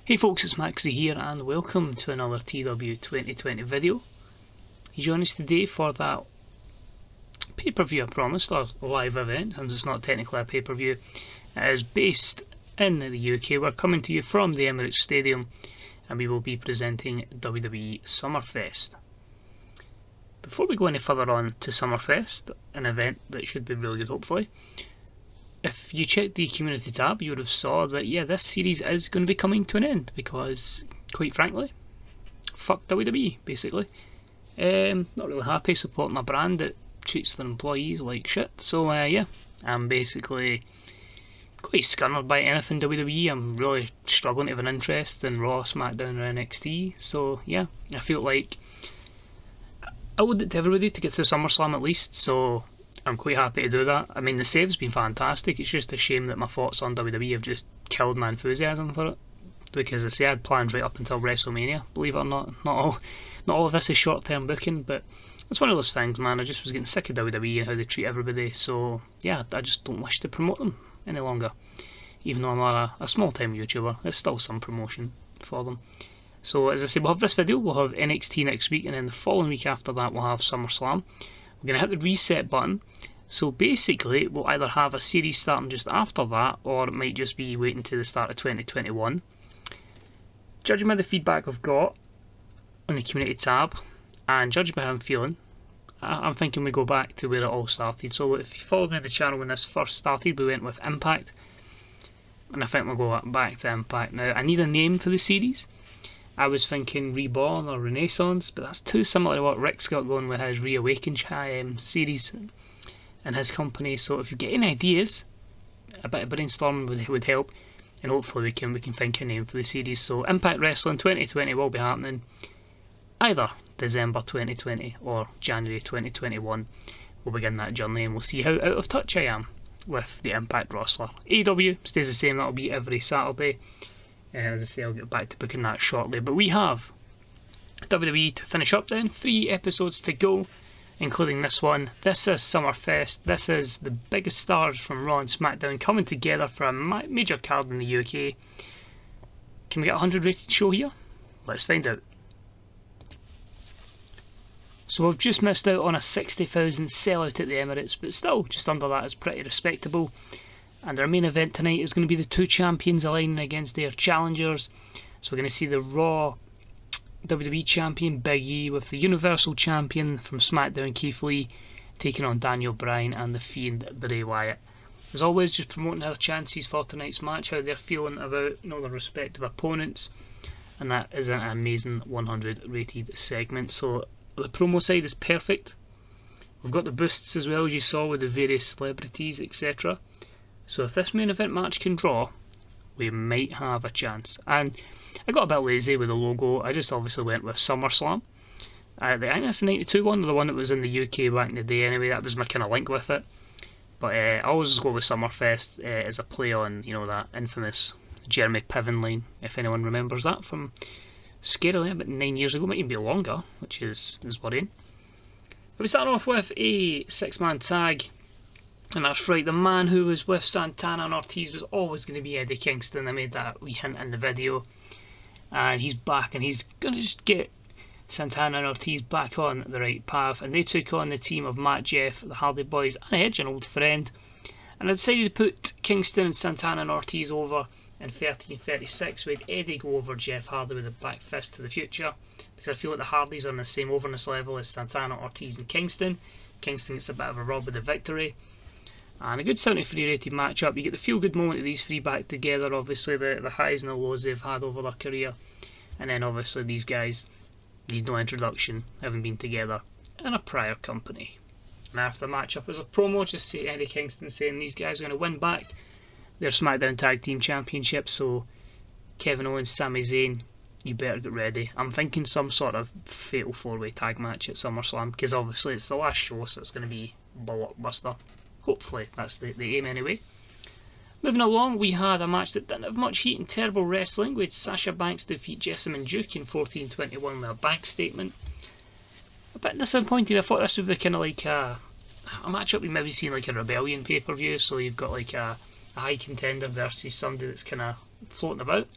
Hey folks, it's Maxie here and welcome to another TEW2020 video. You join us today for that pay-per-view I promised, or live event, since it's not technically a pay-per-view. It is based in the UK. We're coming to you from the Emirates Stadium and we will be presenting WWE Summerfest. Before we go any further on to Summerfest, an event that should be really good hopefully, if you checked the community tab, you would have saw that this series is going to be coming to an end because, quite frankly, fuck WWE basically. Not really happy supporting a brand that treats their employees like shit. So I'm basically quite scunnered by anything WWE. I'm really struggling to have an interest in Raw, SmackDown or NXT. So yeah, I feel like I owed it to everybody to get through SummerSlam at least, so I'm quite happy to do that. I mean, the save's been fantastic. It's just a shame that my thoughts on WWE have just killed my enthusiasm for it. Because I say I had plans right up until WrestleMania, believe it or not. Not all of this is short-term booking, but it's one of those things, man. I just was getting sick of WWE and how they treat everybody, so yeah, I just don't wish to promote them any longer. Even though I'm a small-time YouTuber, there's still some promotion for them. So as I say, we'll have this video, we'll have NXT next week, and then the following week after that we'll have SummerSlam. We're going to hit the reset button, so basically we'll either have a series starting just after that, or it might just be waiting to the start of 2021. Judging by the feedback I've got on the community tab, and judging by how I'm feeling, I'm thinking we go back to where it all started. So if you followed me on the channel when this first started, we went with Impact, and I think we'll go back to Impact now. I need a name for the series. I was thinking Reborn or Renaissance, but that's too similar to what Rick's got going with his Reawaken series and his company. So if you get any ideas, a bit of brainstorming would help, and hopefully we can think a name for the series. So Impact Wrestling 2020 will be happening either December 2020 or January 2021. We'll begin that journey and we'll see how out of touch I am with the Impact roster. AEW stays the same, that'll be every Saturday. As I say, I'll get back to booking that shortly. But we have WWE to finish up then. 3 episodes to go, including this one. This is Summerfest. This is the biggest stars from Raw and SmackDown coming together for a major card in the UK. Can we get a 100 rated show here? Let's find out. So we've just missed out on a 60,000 sellout at the Emirates, but still, just under that is pretty respectable. And our main event tonight is going to be the 2 champions aligning against their challengers. So we're going to see the Raw WWE champion Big E with the Universal champion from SmackDown Keith Lee taking on Daniel Bryan and the Fiend Bray Wyatt. As always, just promoting their chances for tonight's match, how they're feeling about their respective opponents. And that is an amazing 100 rated segment. So the promo side is perfect. We've got the boosts as well, as you saw with the various celebrities, etc. So if this main event match can draw, we might have a chance. And I got a bit lazy with the logo. I just obviously went with SummerSlam. I think that's the 92 one, or the one that was in the UK back in the day anyway. That was my kind of link with it. But I always just go with Summerfest as a play on, that infamous Jeremy Piven line, if anyone remembers that from scarily about 9 years ago, might even be longer, which is worrying. But we start off with a 6-man tag. And that's right, the man who was with Santana and Ortiz was always going to be Eddie Kingston. I made that wee hint in the video. And he's back, and he's going to just get Santana and Ortiz back on the right path. And they took on the team of Matt, Jeff, the Hardy Boys, and Edge, an old friend. And I decided to put Kingston and Santana and Ortiz over in 13-36, with Eddie go over Jeff Hardy with a back fist to the future. Because I feel like the Hardys are on the same overness level as Santana, Ortiz and Kingston. Kingston gets a bit of a rub with the victory. And a good 73 rated matchup. You get the feel good moment of these 3 back together, obviously the highs and the lows they've had over their career, and then obviously these guys need no introduction, having been together in a prior company. And after the matchup was a promo, just say Eddie Kingston saying these guys are going to win back their SmackDown Tag Team Championship, so Kevin Owens, Sami Zayn, you better get ready. I'm thinking some sort of fatal 4-way tag match at SummerSlam, because obviously it's the last show, so it's going to be blockbuster. Hopefully, that's the aim anyway. Moving along, we had a match that didn't have much heat and terrible wrestling. We had Sasha Banks defeat Jessamine Duke in 14:21 with a bank statement. A bit disappointed. I thought this would be kind of like a matchup we maybe seen like a Rebellion pay-per-view. So you've got like a high contender versus somebody that's kind of floating about.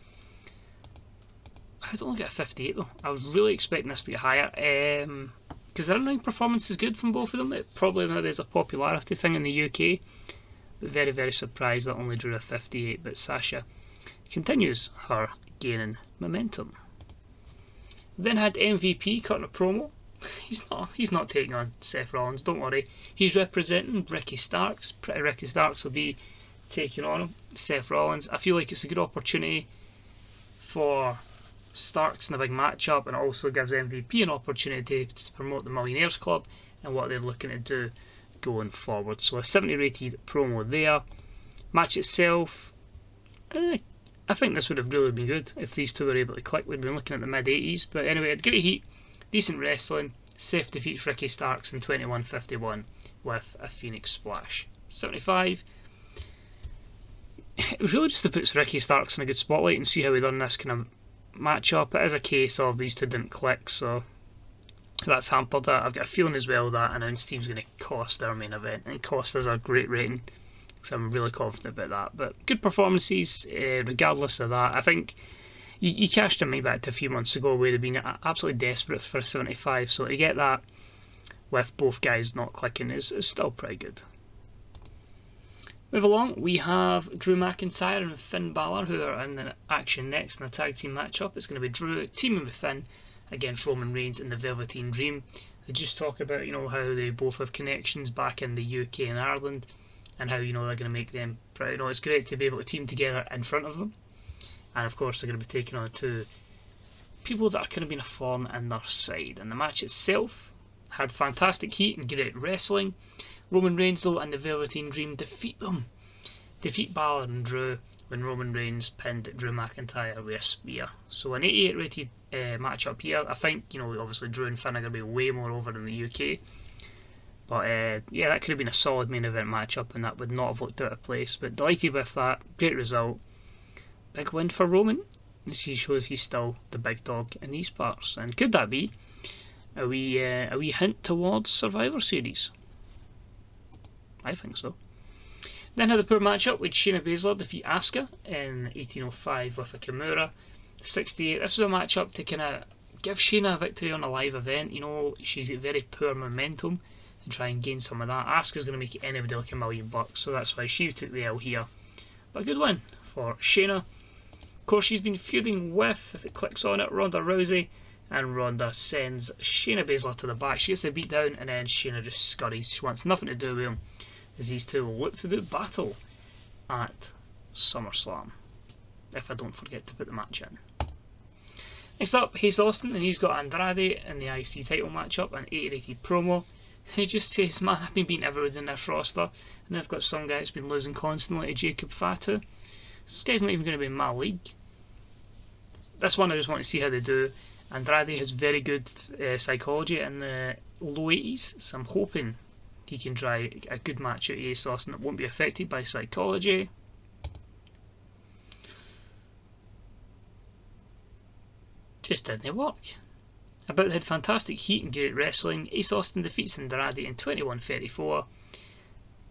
I don't get a 58 though. I was really expecting this to get higher. Because the in-ring performance is good from both of them. It probably maybe is a popularity thing in the UK. But very, very surprised that only drew a 58. But Sasha continues her gaining momentum. Then had MVP cutting a promo. He's not taking on Seth Rollins, don't worry. He's representing Ricky Starks. Pretty Ricky Starks will be taking on him, Seth Rollins. I feel like it's a good opportunity for Starks in a big matchup, and it also gives MVP an opportunity to promote the Millionaires Club and what they're looking to do going forward. So a 70 rated promo there. Match itself, I think this would have really been good if these two were able to click. We'd been looking at the mid-80s, but anyway, it's great heat, decent wrestling. Seth defeats Ricky Starks in 21:51 with a Phoenix Splash. 75. It was really just to put Ricky Starks in a good spotlight and see how he done this kind of matchup. It is a case of these two didn't click, so that's hampered that. I've got a feeling as well that announce team's going to cost our main event and cost us a great rating, so I'm really confident about that. But good performances, regardless of that. I think you cashed in me back to a few months ago where they'd been absolutely desperate for a 75, so to get that with both guys not clicking is still pretty good. Move along, we have Drew McIntyre and Finn Balor, who are in the action next in a tag team matchup. It's going to be Drew teaming with Finn against Roman Reigns in the Velveteen Dream. They just talk about, you know, how they both have connections back in the UK and Ireland, and how, you know, they're going to make them, you know, it's great to be able to team together in front of them. And of course, they're going to be taking on two people that are kind of being a thorn in their side. And the match itself had fantastic heat and great wrestling. Roman Reigns, though, and the Velveteen Dream defeat Balor and Drew when Roman Reigns pinned Drew McIntyre with a spear. So an 88 rated matchup here. I think, you know, obviously Drew and Finn are going to be way more over in the UK. But yeah, that could have been a solid main event matchup and that would not have looked out of place. But delighted with that. Great result. Big win for Roman. He shows he's still the big dog in these parts. And could that be a wee hint towards Survivor Series? I think so. Then had a poor matchup with Shayna Baszler defeat Asuka in 1805 with a Kimura. 68. This was a matchup to kind of give Shayna a victory on a live event. You know, she's at very poor momentum and try and gain some of that. Asuka's going to make anybody like $1 million, so that's why she took the L here. But a good win for Shayna. Of course, she's been feuding with, if it clicks on it, Ronda Rousey, and Ronda sends Shayna Baszler to the back. She gets the beat down, and then Shayna just scurries. She wants nothing to do with him, as these two will look to do battle at SummerSlam, if I don't forget to put the match in. Next up, Ace Austin, and he's got Andrade in the IC title matchup, an 8-rated promo. He just says, man, I've been beating everyone in this roster, and I've got some guy that's been losing constantly to Jacob Fatu. This guy's not even going to be in my league. This one I just want to see how they do. Andrade has very good psychology in the low 80s, so I'm hoping he can try a good match at Ace Austin that won't be affected by psychology. Just didn't work. About they had fantastic heat and great wrestling. Ace Austin defeats Cinderadi in 21:34.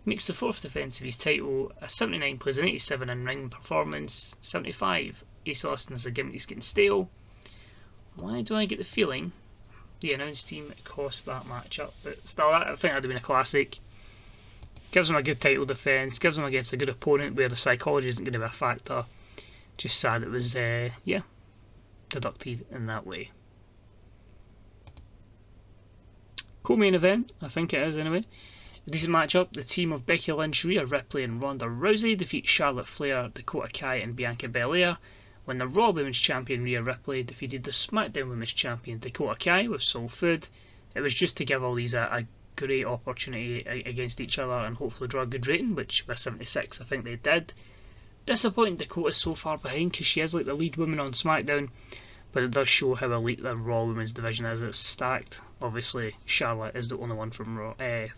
Makes the fourth defence of his title. A 79 plays an 87 in ring performance. 75. Ace Austin is a gimmick he's getting stale. Why do I get the feeling the announce team cost that matchup? But still, I think that would have been a classic. Gives him a good title defence. Gives him against a good opponent where the psychology isn't going to be a factor. Just sad it was, yeah, deducted in that way. Co-main event, I think it is anyway. A decent matchup. The team of Becky Lynch, Rhea, Ripley and Ronda Rousey defeat Charlotte Flair, Dakota Kai and Bianca Belair. When the Raw Women's Champion Rhea Ripley defeated the SmackDown Women's Champion Dakota Kai with Soul Food. It was just to give all these a great opportunity against each other and hopefully draw a good rating, which with 76 I think they did. Disappointing Dakota's so far behind because she is like the lead woman on SmackDown, but it does show how elite the Raw Women's division is. It's stacked. Obviously Charlotte is the only one from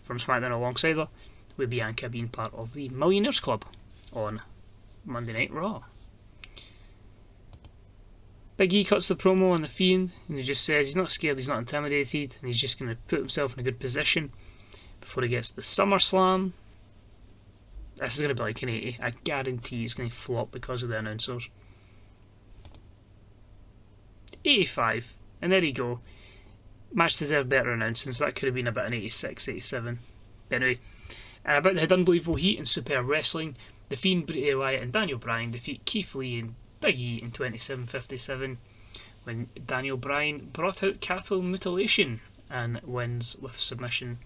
SmackDown alongside her, with Bianca being part of the Millionaires Club on Monday Night Raw. Big E cuts the promo on the Fiend and he just says he's not scared, he's not intimidated, and he's just going to put himself in a good position before he gets to the SummerSlam. This is going to be like an 80. I guarantee he's going to flop because of the announcers. 85, and there you go. Match deserved better announcing, so that could have been about an 86, 87. But anyway, about the Unbelievable Heat and Superb Wrestling, The Fiend, Bray Wyatt and Daniel Bryan defeat Keith Lee and Big E in 27:57, when Daniel Bryan brought out cattle mutilation and wins with submission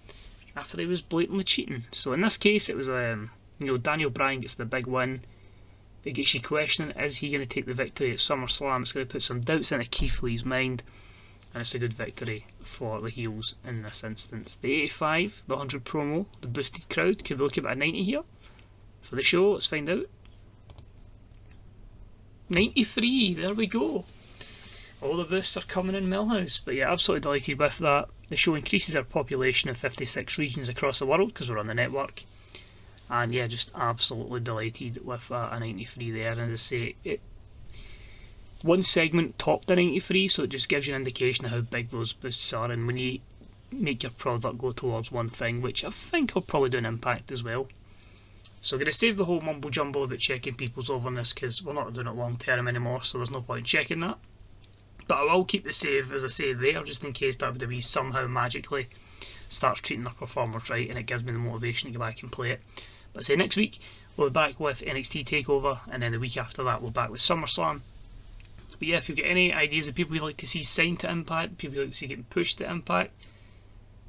after he was blatantly cheating. So in this case, it was Daniel Bryan gets the big win. It gets you questioning, is he going to take the victory at SummerSlam? It's going to put some doubts into Keith Lee's mind, and it's a good victory for the heels in this instance. The 85, the 100 promo, the boosted crowd, could we look about a 90 here for the show? Let's find out. 93, there we go. All the boosts are coming in Millhouse, but yeah, absolutely delighted with that. The show increases our population in 56 regions across the world because we're on the network, and yeah, just absolutely delighted with a 93 there. And as I say, one segment topped the 93, so it just gives you an indication of how big those boosts are, and when you make your product go towards one thing, which I think will probably do an impact as well. So I'm going to save the whole mumble jumble about checking people's overness because we're not doing it long term anymore, so there's no point checking that. But I will keep the save, as I say, there, just in case WWE somehow magically starts treating their performers right and it gives me the motivation to go back and play it. But say next week we'll be back with NXT TakeOver, and then the week after that we'll be back with SummerSlam. But yeah, if you've got any ideas of people you'd like to see signed to Impact, people you'd like to see getting pushed to Impact,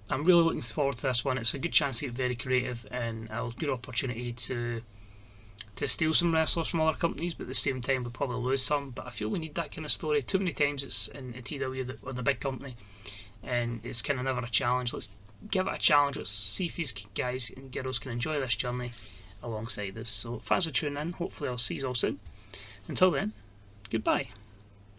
I'm really looking forward to this one. It's a good chance to get very creative and a good opportunity to steal some wrestlers from other companies, but at the same time we'll probably lose some. But I feel we need that kind of story. Too many times it's in TW or the big company, and it's kind of never a challenge. Let's give it a challenge. Let's see if these guys and girls can enjoy this journey alongside us. So thanks for tuning in. Hopefully I'll see you all soon. Until then, goodbye.